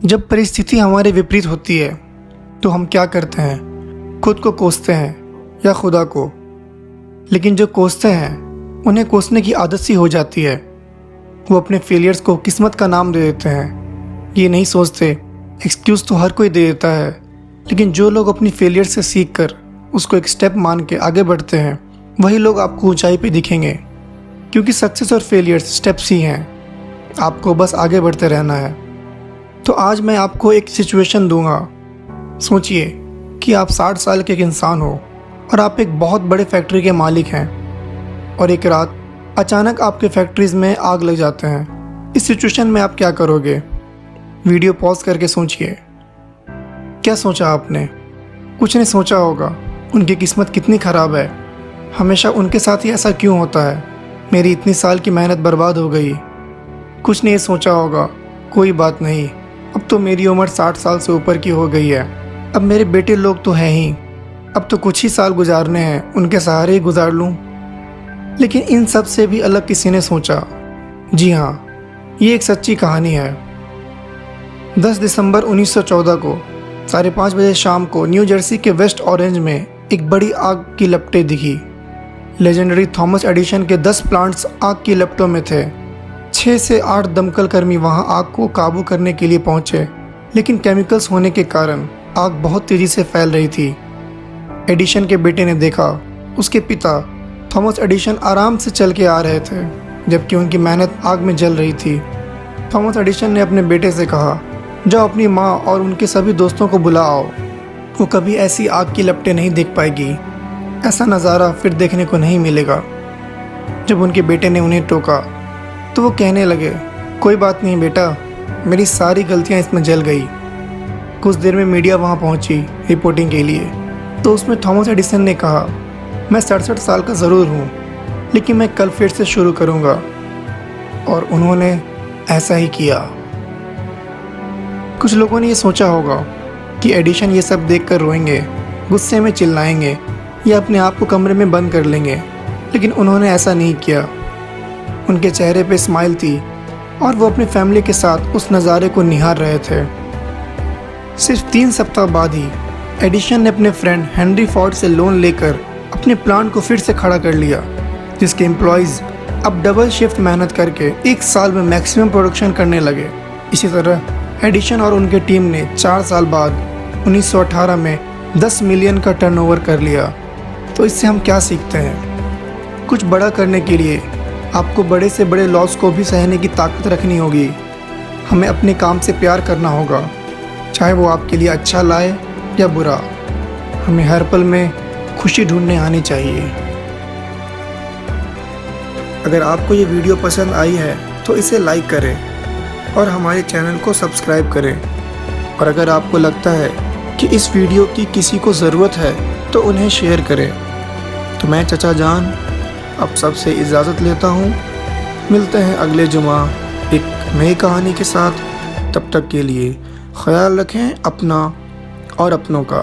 जब परिस्थिति हमारे विपरीत होती है तो हम क्या करते हैं? खुद को कोसते हैं या खुदा को। लेकिन जो कोसते हैं उन्हें कोसने की आदत सी हो जाती है। वो अपने फेलियर्स को किस्मत का नाम दे देते हैं। ये नहीं सोचते एक्सक्यूज़ तो हर कोई दे देता है, लेकिन जो लोग अपनी फेलियर से सीख कर उसको एक स्टेप मान के आगे बढ़ते हैं वही लोग आपको ऊंचाई पे दिखेंगे। क्योंकि सक्सेस और फेलियर्स स्टेप्स ही हैं, आपको बस आगे बढ़ते रहना है। तो आज मैं आपको एक सिचुएशन दूंगा। सोचिए कि आप 60 साल के एक इंसान हो और आप एक बहुत बड़े फैक्ट्री के मालिक हैं और एक रात अचानक आपके फैक्ट्रीज में आग लग जाते हैं। इस सिचुएशन में आप क्या करोगे? वीडियो पॉज करके सोचिए। क्या सोचा आपने? कुछ नहीं सोचा होगा। उनकी किस्मत कितनी ख़राब है, हमेशा उनके साथ ही ऐसा क्यों होता है, मेरी इतनी साल की मेहनत बर्बाद हो गई। कुछ नहीं सोचा होगा, कोई बात नहीं, अब तो मेरी उम्र 60 साल से ऊपर की हो गई है, अब मेरे बेटे लोग तो हैं ही, अब तो कुछ ही साल गुजारने हैं, उनके सहारे ही गुजार लूँ। लेकिन इन सब से भी अलग किसी ने सोचा। जी हाँ, ये एक सच्ची कहानी है। 10 दिसंबर 1914 को 5:30 बजे शाम को न्यू जर्सी के वेस्ट ऑरेंज में एक बड़ी आग की लपटें दिखी। लेजेंडरी थॉमस एडिशन के 10 प्लांट्स आग की लपटों में थे। 6 से 8 दमकल कर्मी वहां आग को काबू करने के लिए पहुंचे, लेकिन केमिकल्स होने के कारण आग बहुत तेजी से फैल रही थी। एडिशन के बेटे ने देखा उसके पिता थॉमस एडिशन आराम से चल के आ रहे थे, जबकि उनकी मेहनत आग में जल रही थी। थॉमस एडिशन ने अपने बेटे से कहा, जाओ अपनी माँ और उनके सभी दोस्तों को बुला आओ, वो कभी ऐसी आग की लपटें नहीं देख पाएगी, ऐसा नज़ारा फिर देखने को नहीं मिलेगा। जब उनके बेटे ने उन्हें टोका तो वो कहने लगे, कोई बात नहीं बेटा, मेरी सारी गलतियां इसमें जल गई। कुछ देर में मीडिया वहां पहुंची रिपोर्टिंग के लिए, तो उसमें थॉमस एडिसन ने कहा, मैं 67 साल का ज़रूर हूँ, लेकिन मैं कल फिर से शुरू करूँगा। और उन्होंने ऐसा ही किया। कुछ लोगों ने ये सोचा होगा कि एडिशन ये सब देखकर रोएंगे, गुस्से में चिल्लाएंगे या अपने आप को कमरे में बंद कर लेंगे, लेकिन उन्होंने ऐसा नहीं किया। उनके चेहरे पे स्माइल थी और वो अपनी फैमिली के साथ उस नज़ारे को निहार रहे थे। सिर्फ 3 सप्ताह बाद ही एडिशन ने अपने फ्रेंड हेनरी फोर्ड से लोन लेकर अपने प्लांट को फिर से खड़ा कर लिया, जिसके एम्प्लॉयज़ अब डबल शिफ्ट मेहनत करके 1 साल में मैक्सिमम प्रोडक्शन करने लगे। इसी तरह एडिशन और उनके टीम ने 4 साल बाद 1918 में 10 मिलियन का टर्नओवर कर लिया। तो इससे हम क्या सीखते हैं? कुछ बड़ा करने के लिए आपको बड़े से बड़े लॉस को भी सहने की ताकत रखनी होगी। हमें अपने काम से प्यार करना होगा, चाहे वो आपके लिए अच्छा लाए या बुरा। हमें हर पल में खुशी ढूंढने आनी चाहिए। अगर आपको ये वीडियो पसंद आई है तो इसे लाइक करें और हमारे चैनल को सब्सक्राइब करें। और अगर आपको लगता है कि इस वीडियो की किसी को ज़रूरत है तो उन्हें शेयर करें। तो मैं चचा जान अब सबसे इजाज़त लेता हूँ। मिलते हैं अगले जुमा एक नई कहानी के साथ। तब तक के लिए ख्याल रखें अपना और अपनों का।